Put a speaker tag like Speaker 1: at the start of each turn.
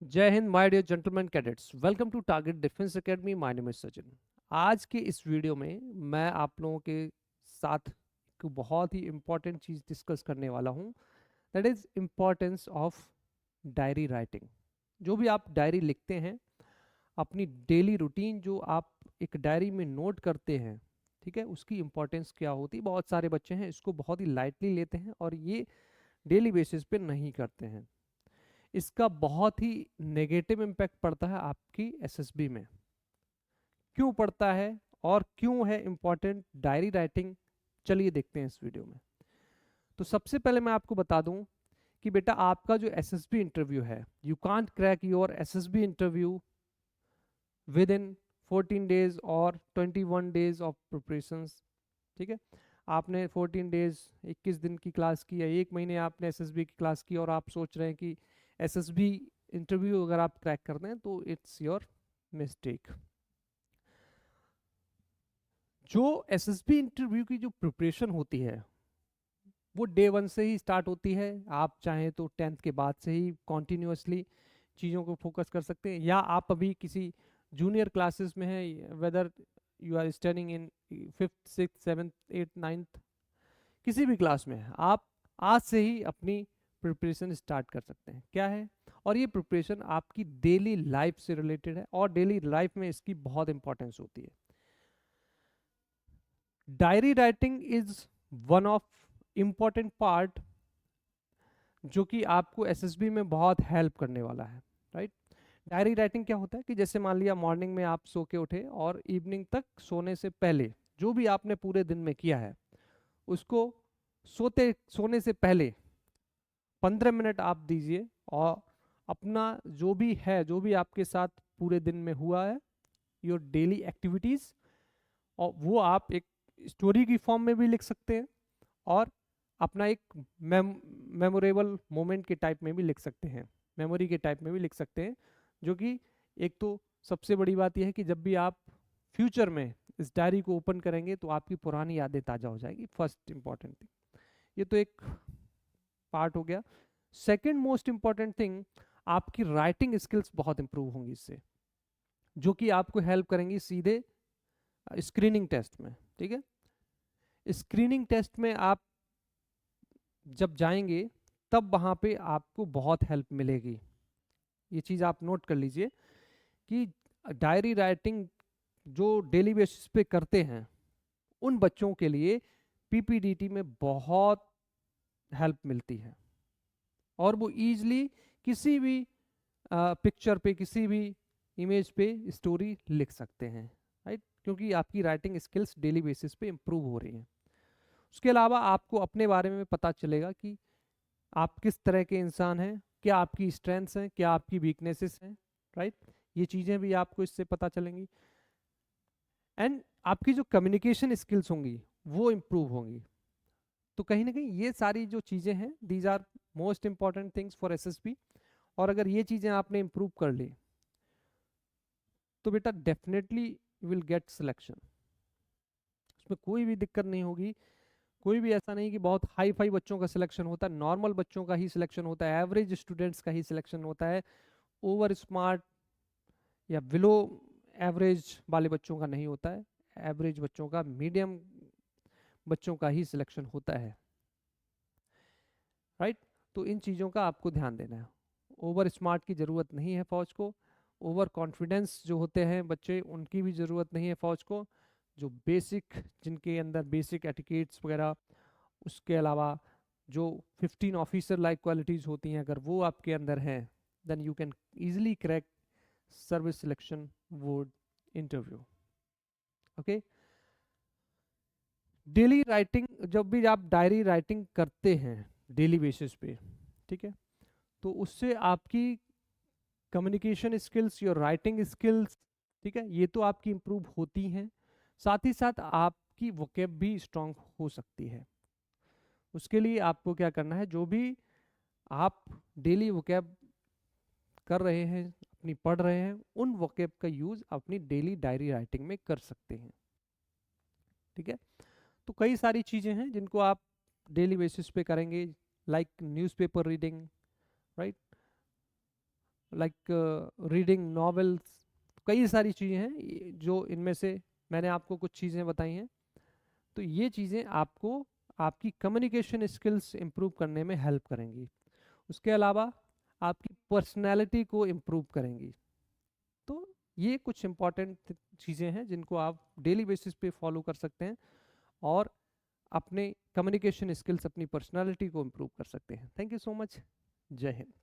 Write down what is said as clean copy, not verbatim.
Speaker 1: जय हिंद my dear gentleman cadets, welcome to Target Defence Academy. My name is Sachin. आज के इस वीडियो में मैं आप लोगों के साथ एक बहुत ही इम्पोर्टेंट चीज़ डिस्कस करने वाला हूँ। That is importance of diary writing. जो भी आप डायरी लिखते हैं, अपनी डेली रूटीन जो आप एक डायरी में नोट करते हैं, ठीक है, उसकी इम्पोर्टेंस क्या होती है। बहुत सारे बच्चे हैं इसको बहुत ही लाइटली लेते हैं और ये डेली बेसिस पे नहीं करते हैं। इसका बहुत ही नेगेटिव इम्पैक्ट पड़ता है आपकी एसएसबी में। क्यों पड़ता है और क्यों है इम्पॉर्टेंट डायरी राइटिंग, चलिए देखते हैं इस वीडियो में। तो सबसे पहले मैं आपको बता दूं कि बेटा आपका जो एसएसबी इंटरव्यू है, you can't crack your SSB interview with in 14 days और 21 डेज ऑफ प्रिपरेशंस। ठीक है, आपने 14 डेज 21 दिन की क्लास की या एक महीने आपने एसएसबी की क्लास की और आप सोच रहे हैं कि एसएसबी इंटरव्यू अगर आप क्रैक करते हैं तो इट्स योर मिस्टेक। जो एसएसबी इंटरव्यू की जो प्रिपरेशन होती है वो डे वन से ही स्टार्ट होती है। आप चाहें तो 10th के बाद से ही कॉन्टिन्यूसली चीज़ों को फोकस कर सकते हैं, या आप अभी किसी जूनियर क्लासेस में हैं, whether you are studying in 5th 6th 7th 8th 9th, किसी भी क्लास में हैं, आप आज से ही अपनी प्रिपरेशन स्टार्ट कर सकते हैं। क्या है, और ये प्रिपरेशन आपकी डेली लाइफ से रिलेटेड है और डेली लाइफ में इसकी बहुत इंपॉर्टेंस होती है। Diary writing is one of important part जो कि आपको एसएसबी में बहुत हेल्प करने वाला है, राइट। डायरी राइटिंग क्या होता है कि जैसे मान लिया मॉर्निंग में आप सो के उठे और इवनिंग तक सोने से पहले जो भी आपने पूरे दिन में किया है उसको सोने से पहले 15 मिनट आप दीजिए और अपना जो भी है, जो भी आपके साथ पूरे दिन में हुआ है, योर डेली एक्टिविटीज, और वो आप एक स्टोरी की फॉर्म में भी लिख सकते हैं और अपना एक मेमोरेबल मोमेंट के टाइप में भी लिख सकते हैं, मेमोरी के टाइप में भी लिख सकते हैं। जो कि एक तो सबसे बड़ी बात यह है कि जब भी आप फ्यूचर में इस डायरी को ओपन करेंगे तो आपकी पुरानी यादें ताज़ा हो जाएगी। फर्स्ट इंपॉर्टेंट थिंग, ये तो एक पार्ट हो गया। सेकेंड मोस्ट इंपॉर्टेंट थिंग, आपकी राइटिंग स्किल्स बहुत इंप्रूव होंगी इससे, जो कि आपको हेल्प करेंगी सीधे स्क्रीनिंग टेस्ट में। ठीक है, स्क्रीनिंग टेस्ट में आप जब जाएंगे तब वहाँ पे आपको बहुत हेल्प मिलेगी। ये चीज़ आप नोट कर लीजिए कि डायरी राइटिंग जो डेली बेसिस पे करते हैं उन बच्चों के लिए पीपीडीटी में बहुत हेल्प मिलती है और वो ईजिली किसी भी पिक्चर पे, किसी भी इमेज पे स्टोरी लिख सकते हैं, राइट, क्योंकि आपकी राइटिंग स्किल्स डेली बेसिस पे इम्प्रूव हो रही हैं। उसके अलावा आपको अपने बारे में पता चलेगा कि आप किस तरह के इंसान हैं, क्या आपकी स्ट्रेंथ्स हैं, क्या आपकी वीकनेसेस हैं, राइट। ये चीज़ें भी आपको इससे पता चलेंगी एंड आपकी जो कम्युनिकेशन स्किल्स होंगी वो इम्प्रूव होंगी। तो कहीं ना कहीं ये सारी जो चीज़ें हैं, these are most important things for SSB. और अगर ये चीज़ें आपने इम्प्रूव कर ली तो बेटा definitely you will get selection. उसमें कोई भी दिक्कत नहीं होगी। कोई भी ऐसा नहीं कि बहुत हाई फाई बच्चों का सिलेक्शन होता है, नॉर्मल बच्चों का ही सिलेक्शन होता है, एवरेज स्टूडेंट्स का ही सिलेक्शन होता है। ओवर स्मार्ट या बिलो एवरेज वाले बच्चों का नहीं होता है। एवरेज बच्चों का, मीडियम बच्चों का ही सिलेक्शन होता है, राइट। तो इन चीज़ों का आपको ध्यान देना है। ओवर स्मार्ट की ज़रूरत नहीं है फौज को। ओवर कॉन्फिडेंस जो होते हैं बच्चे, उनकी भी ज़रूरत नहीं है फौज को। जो बेसिक, जिनके अंदर बेसिक एटिकेट्स वगैरह, उसके अलावा जो 15 ऑफिसर लाइक क्वालिटीज़ होती हैं, अगर वो आपके अंदर हैं, then you can easily crack service selection board interview. Okay, daily writing, जब भी आप डायरी राइटिंग करते हैं डेली बेसिस पे, ठीक है, तो उससे आपकी communication skills, your writing skills, ठीक है, ये तो आपकी इम्प्रूव होती हैं। साथ ही साथ आपकी वोकेब भी स्ट्रांग हो सकती है। उसके लिए आपको क्या करना है, जो भी आप डेली वोकेब कर रहे हैं, अपनी पढ़ रहे हैं, उन वोकेब का यूज अपनी डेली डायरी राइटिंग में कर सकते हैं। ठीक है, तो कई सारी चीज़ें हैं जिनको आप डेली बेसिस पे करेंगे, like newspaper reading, right, like reading novels, कई सारी चीज़ें हैं जो इनमें से मैंने आपको कुछ चीज़ें बताई हैं। तो ये चीज़ें आपको आपकी कम्युनिकेशन स्किल्स इम्प्रूव करने में हेल्प करेंगी। उसके अलावा आपकी पर्सनैलिटी को इम्प्रूव करेंगी। तो ये कुछ इंपॉर्टेंट चीज़ें हैं जिनको आप डेली बेसिस पे फॉलो कर सकते हैं और अपने कम्युनिकेशन स्किल्स, अपनी पर्सनालिटी को इम्प्रूव कर सकते हैं। Thank you so much. जय हिंद।